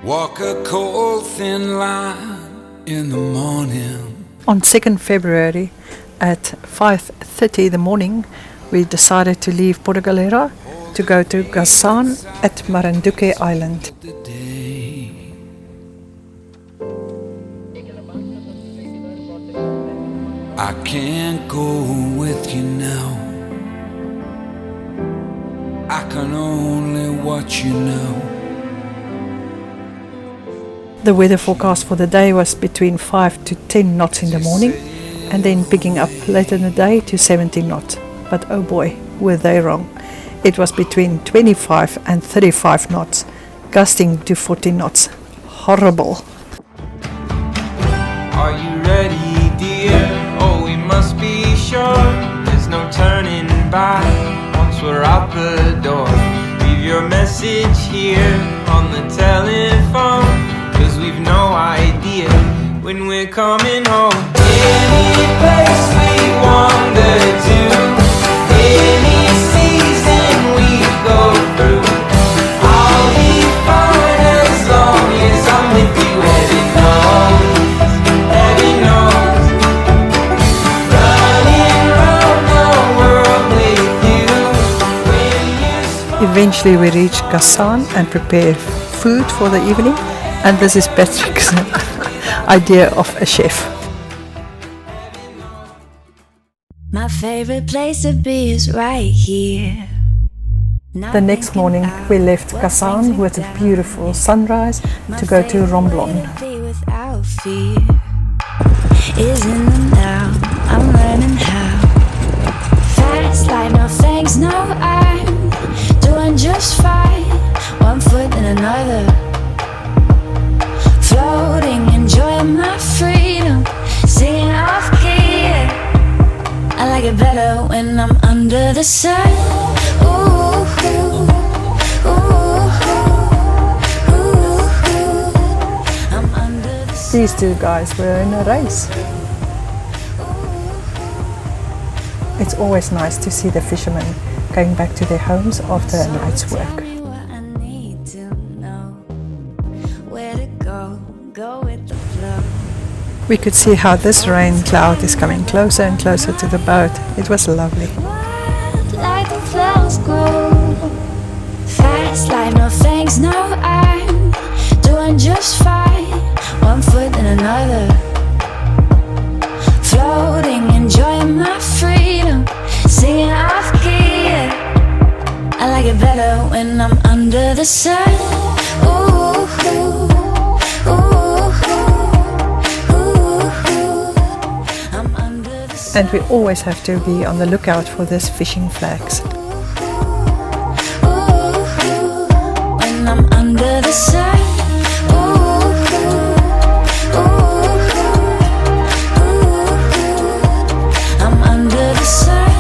Walk a cold thin line in the morning. On 2nd February at 5:30 in the morning, we decided to leave Porto Galera to go to Gasan at Marinduque Island. I can't go with you now. I can only watch you now. The weather forecast for the day was between 5 to 10 knots in the morning and then picking up later in the day to 17 knots. But oh boy, were they wrong. It was between 25 and 35 knots, gusting to 40 knots. Horrible. Are you ready, dear? Oh, we must be sure there's no turning back once we're out the door. Leave your message here on the telephone, 'cause we've no idea when we're coming home. Any place we wander to, any season we go through, I'll be fine as long as I'm with you. Heaven knows, running round the world with you. When you smile. Eventually we reached Gasan and prepared food for the evening, and this is Patrick's idea of a chef. My favorite place to be is right here. The next morning we left Gasan with a beautiful sunrise to go to Romblon. Without fear is in the now. I'm learning how. Fast like no thanks, no, I'm doing just fine. One foot in another, floating, enjoying my freedom, singing off key. I like it better when I'm under the sun. Ooh, ooh, ooh, ooh. I'm under the sun. These two guys were in a race. It's always nice to see the fishermen going back to their homes after a night's work. Tell me what I need to know. Where to go with the flow. We could see how this rain cloud is coming closer and closer to the boat. It was lovely. Like the flowers grow fast, like no thanks, no, I'm doing just fine. One foot in another, floating, enjoying my freedom, singing off key. I like it better when I'm under the sun. Ooh, ooh, ooh, ooh. I'm under the sun. And we always have to be on the lookout for these fishing flags. When I'm under the sun. I'm under the sun.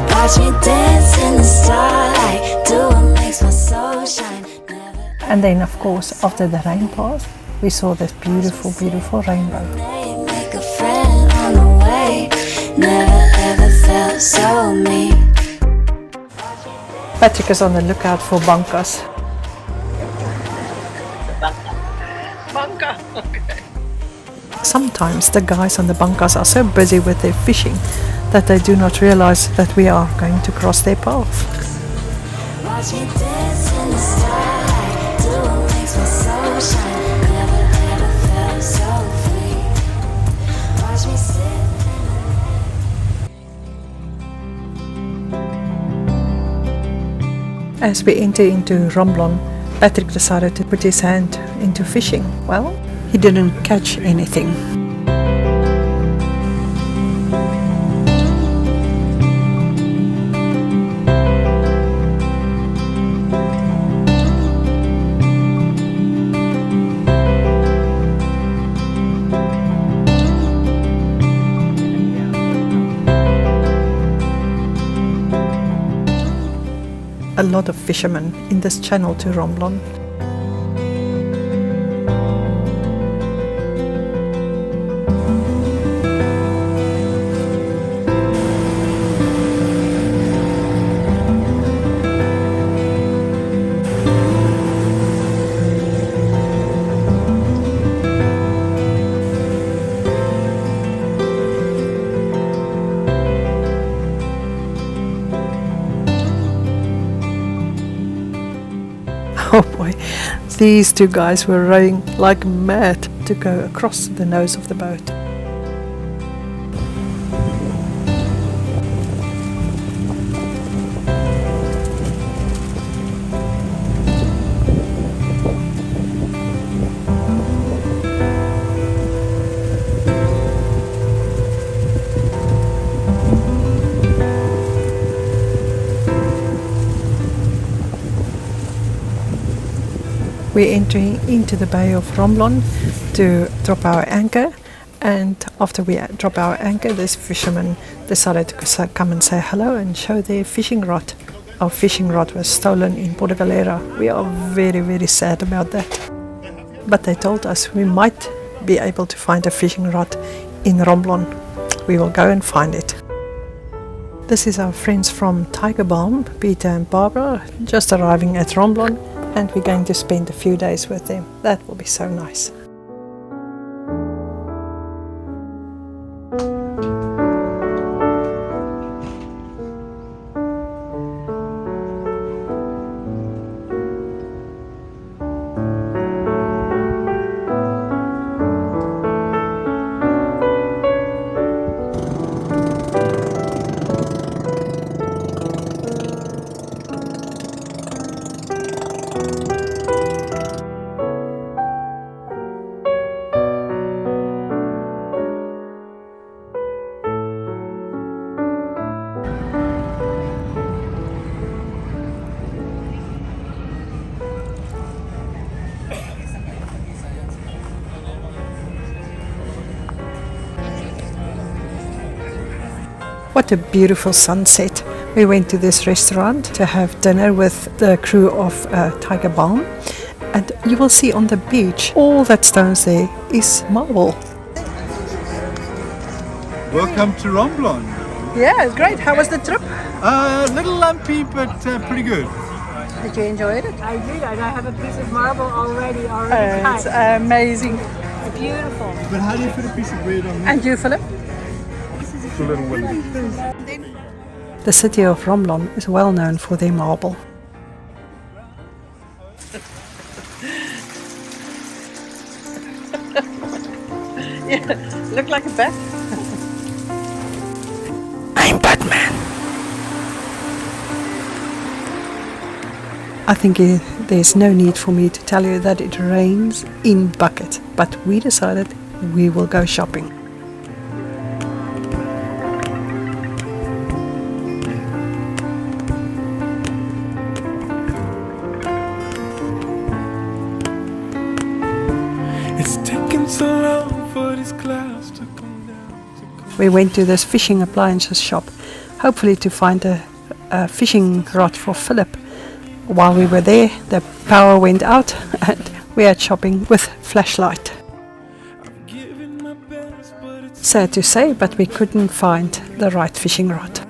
Watch me dance in the starlight, do what makes my soul shine. And then of course after the rain passed, we saw this beautiful, beautiful rainbow. Make a friend on the way. Never ever felt so me. Patrick is on the lookout for bankas. Sometimes the guys on the bankas are so busy with their fishing that they do not realize that we are going to cross their path. Watch me dance in the starlight, do what makes my soul shine. Never ever felt so free. Watch me sit. As we enter into Romblon, Patrick decided to put his hand into fishing. Well, he didn't catch anything. A lot of fishermen in this channel to Romblon. These two guys were rowing like mad to go across the nose of the boat. We're entering into the Bay of Romblon to drop our anchor, and after we drop our anchor, this fisherman decided to come and say hello and show their fishing rod. Our fishing rod was stolen in Porto Galera. We are very, very sad about that. But they told us we might be able to find a fishing rod in Romblon. We will go and find it. This is our friends from Tiger Balm, Peter and Barbara, just arriving at Romblon. And we're going to spend a few days with them. That will be so nice. What a beautiful sunset. We went to this restaurant to have dinner with the crew of Tiger Balm, and you will see on the beach all that stones there is marble. Welcome to Romblon. Yeah, great. How was the trip? Little lumpy, but pretty good. Did you enjoy it? I did. I have a piece of marble already It's cut. amazing. Beautiful. But how do you fit a piece of bread on And you, Philip? It's a little windy. The city of Romblon is well known for their marble. Look like a bat. I'm Batman. I think there's no need for me to tell you that it rains in buckets, but we decided we will go shopping. It's taking so long for these clouds to come down. We went to this fishing appliances shop, hopefully to find a fishing rod for Philip. While we were there, the power went out and we are shopping with flashlight. Giving my best, but it's Sad to say, but we couldn't find the right fishing rod.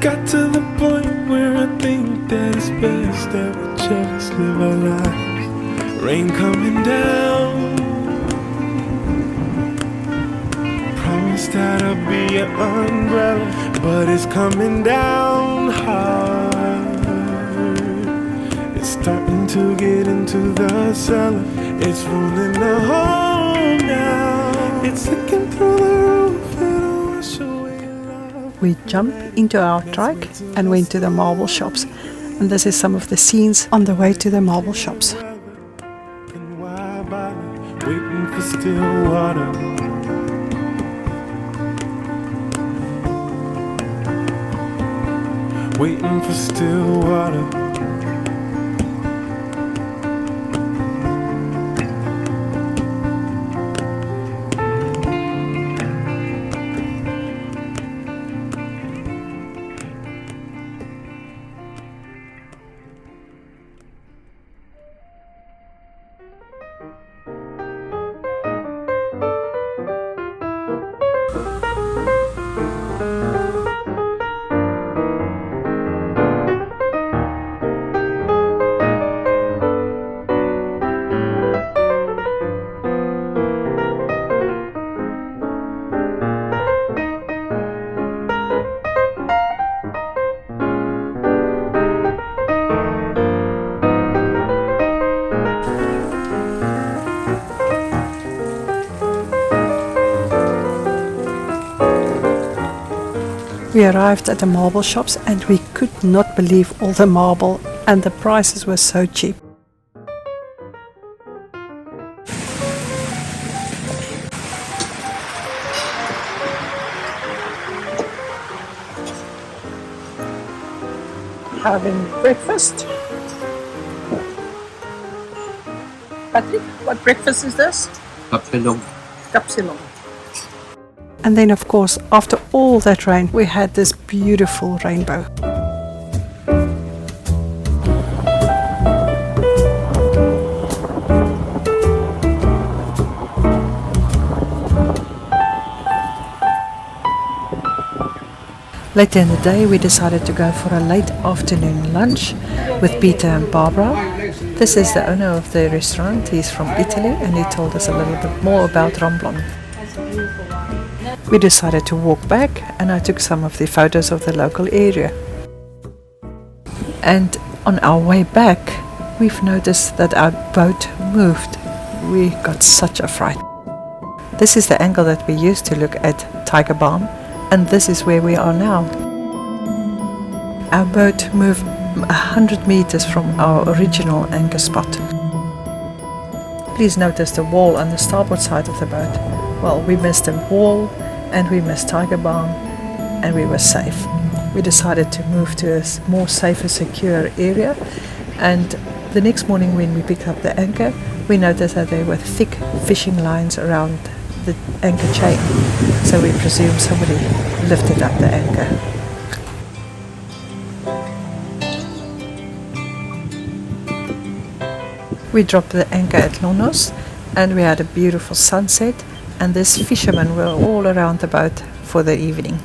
got to the point where I think that it's best that we just live our lives. Rain coming down. Promise that I'll be an umbrella, but it's coming down hard. It's starting to get into the cellar. It's rolling the hole now. It's looking through the roof and I'll wash away love. We jumped into our trike and went to the marble shops. And this is some of the scenes on the way to the marble shops. And why bother waiting for still water? Waiting for still water. We arrived at the marble shops and we could not believe all the marble, and the prices were so cheap. Having breakfast. Patrick, what breakfast is this? Kapsilong. Kapsilong. And then, of course, after all that rain, we had this beautiful rainbow. Later in the day, we decided to go for a late afternoon lunch with Peter and Barbara. This is the owner of the restaurant. He's from Italy and he told us a little bit more about Romblon. We decided to walk back and I took some of the photos of the local area. And on our way back, we've noticed that our boat moved. We got such a fright. This is the angle that we used to look at Tiger Balm, and this is where we are now. Our boat moved 100 meters from our original anchor spot. Please notice the wall on the starboard side of the boat. Well, we missed the wall and we missed Tiger Balm and we were safe. We decided to move to a more safer, secure area, and the next morning when we picked up the anchor, we noticed that there were thick fishing lines around the anchor chain, so we presume somebody lifted up the anchor. We dropped the anchor at Lonos and we had a beautiful sunset, and these fishermen were all around the boat for the evening.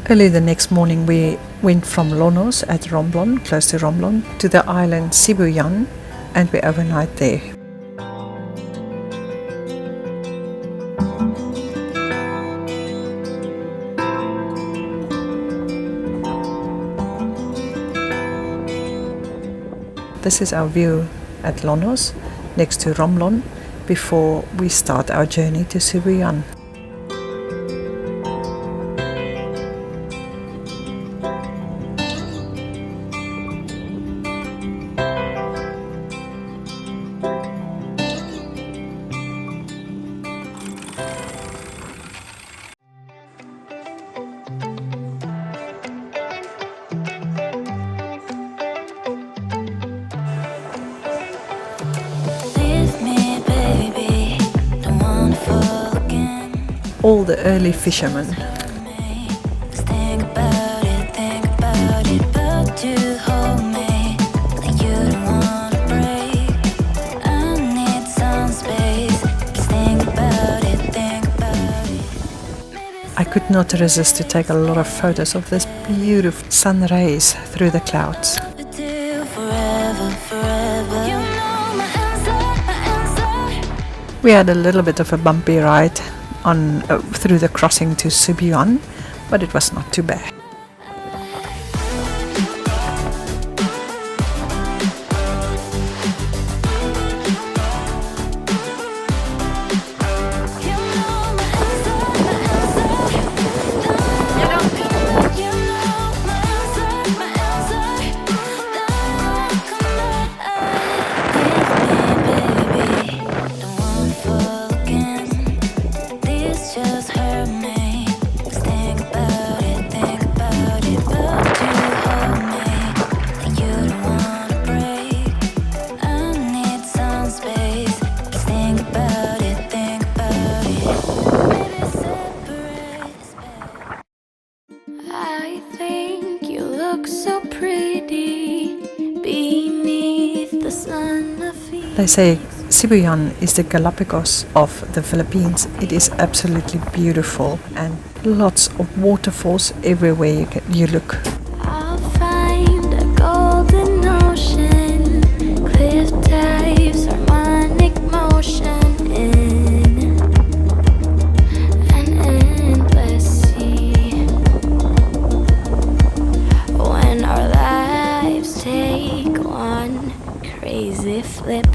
Early the next morning we went from Lonos at Romblon, close to Romblon, to the island Sibuyan, and we overnight there. This is our view at Lonos, next to Romblon, before we start our journey to Sibuyan. All the early fishermen. Think about it, but you hold me like you don't wanna break. I need some space. Think about it. I could not resist to take a lot of photos of this beautiful sun rays through the clouds. We do forever. You know my answer. We had a little bit of a bumpy ride on through the crossing to Sibuyan, but it was not too bad. I think you look so pretty beneath the sun of feet. They say Sibuyan is the Galapagos of the Philippines. It is absolutely beautiful and lots of waterfalls everywhere you look. I'll find a golden ocean, cliff dives, harmonic motion in an endless sea. When our lives take one crazy flip.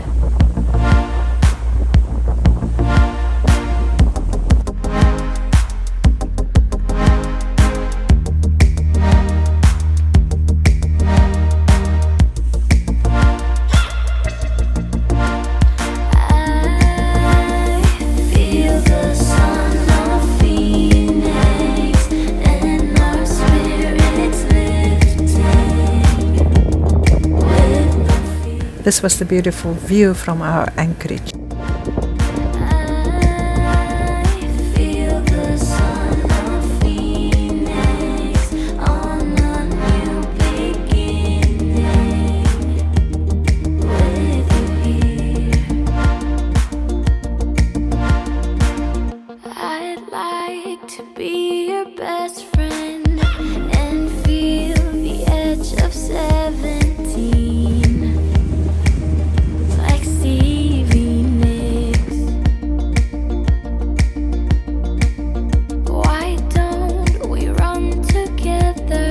This was the beautiful view from our anchorage. I feel the sun of Phoenix on a new beginning with you here. I'd like to be your best friend and feel the edge of 17 like Stevie Nicks. Why don't we run together,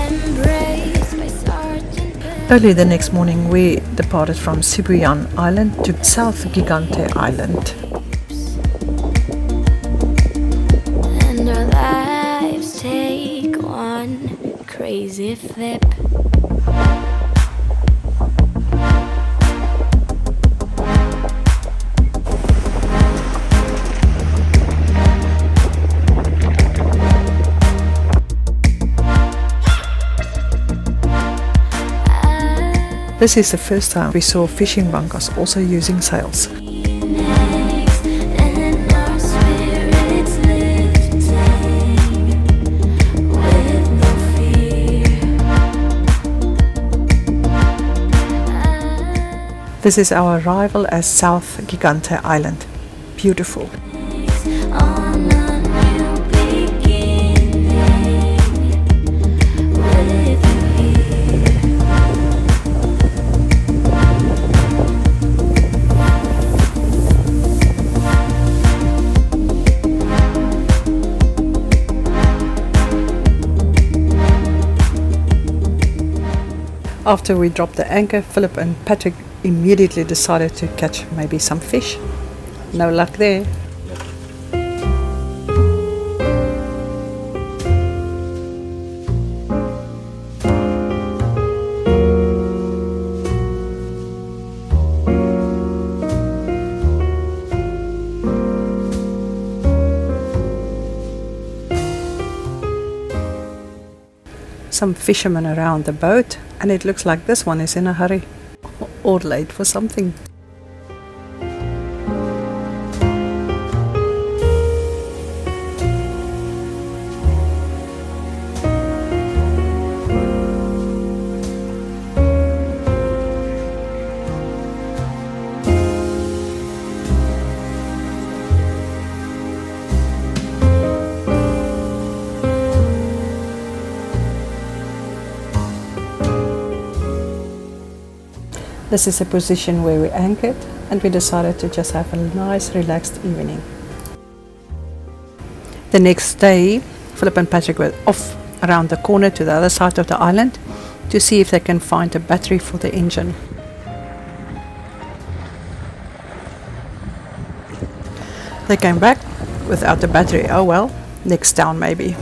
embraced by Sergeant Pepper? Early the next morning, we departed from Sibuyan Island to South Gigante Island. And our lives take one crazy flip. This is the first time we saw fishing bancas also using sails. Phoenix, and our spirits lifting with no fear. This is our arrival at South Gigante Island. Beautiful. On a new beginning with you here. After we dropped the anchor, Philip and Patrick immediately decided to catch maybe some fish. No luck there. Some fishermen around the boat, and it looks like this one is in a hurry or late for something. This is a position where we anchored, and we decided to just have a nice relaxed evening. The next day, Philip and Patrick were off around the corner to the other side of the island to see if they can find a battery for the engine. They came back without the battery. Oh well, next town maybe.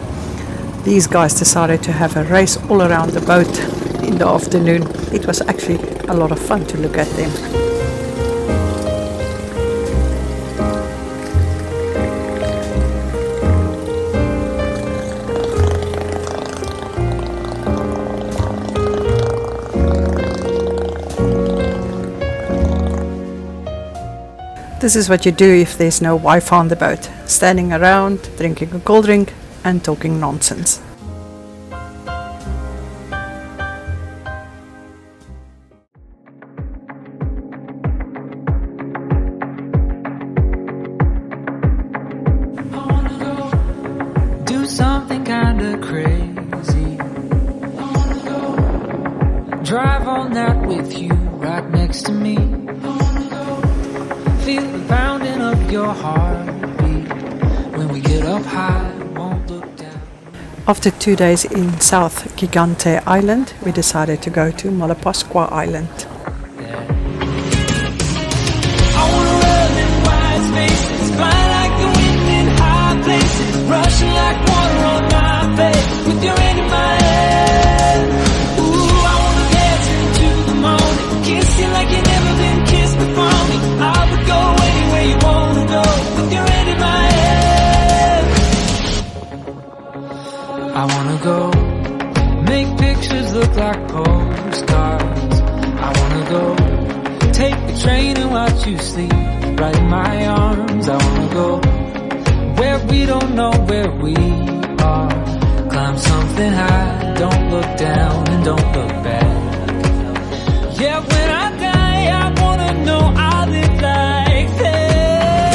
These guys decided to have a race all around the boat in the afternoon. It was actually a lot of fun to look at them. This is what you do if there's no Wi-Fi on the boat. Standing around, drinking a cold drink and talking nonsense. Do something kinda crazy. Drive all night with you right next to me. Feel the pounding of your heartbeat. When we get up high, won't look down. After 2 days in South Gigante Island, we decided to go to Malapascua Island. I wanna run in wide spaces, fly like the wind in high places, rushing like water on my face, with your hand in my hand. Ooh, I wanna dance into the morning, kiss you like you've never been kissed before me. I would go anywhere you wanna go, with your hand in my hand. I wanna go make pictures look like postcards. I wanna train and watch you sleep right in my arms. I wanna go where we don't know where we are. Climb something high, don't look down and don't look back. Yeah, when I die, I wanna know I live like that.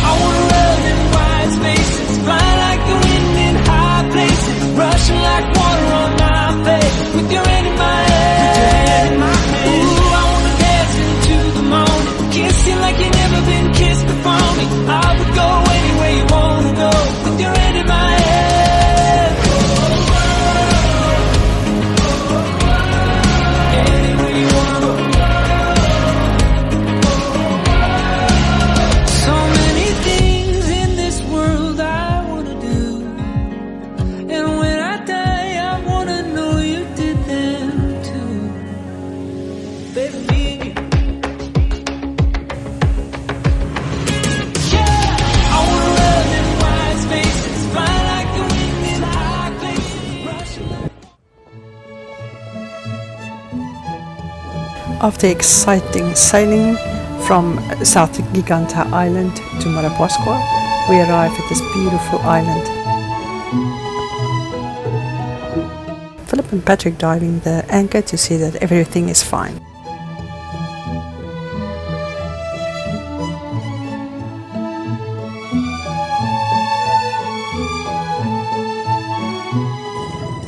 I wanna run in wide spaces, fly like the wind in high places, rushing like water on my face, with your hand in my head. Ooh, I wanna dance into the morning, kiss you like you never been kissed before me. I would go anywhere you wanna go, with your hand in my head. Anywhere you wanna go. So many things in this world I wanna do, and when I die I wanna know you did them too. Baby, yeah, I wanna run in wide spaces, fly like the wind in high places, rush like. After exciting sailing from South Giganta Island to Madawaska, we arrive at this beautiful island. Philip and Patrick diving the anchor to see that everything is fine.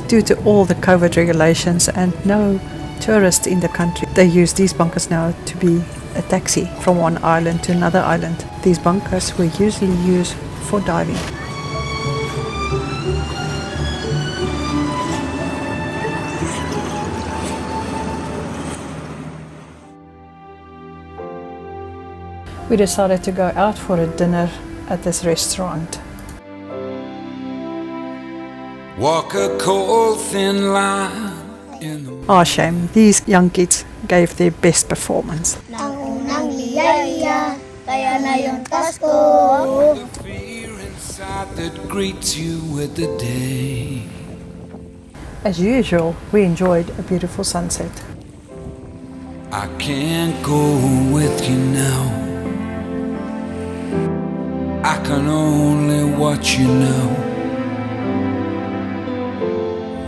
Due to all the COVID regulations and no tourists in the country, they use these bunkers now to be a taxi from one island to another island. These bunkers were usually used for diving. We decided to go out for a dinner at this restaurant. Walk a cold thin line in the Shame, these young kids gave their best performance. Nang unang liyaya, kaya na yung Pasko. fear inside that greets you with the day. As usual, we enjoyed a beautiful sunset. I can't go with you now. I can only watch you now.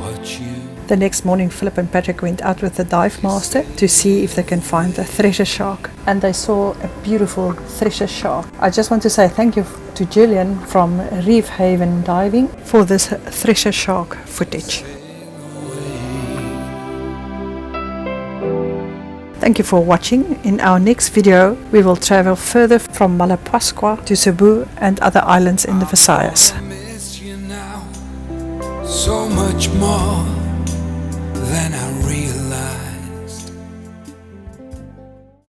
Watch you. The next morning, Philip and Patrick went out with the dive master to see if they can find the thresher shark. And they saw a beautiful thresher shark. I just want to say thank you to Julian from Reef Haven Diving for this thresher shark footage. Thank you for watching. In our next video, we will travel further from Madawaska to Cebu and other islands in the Visayas. I miss you now so much more than I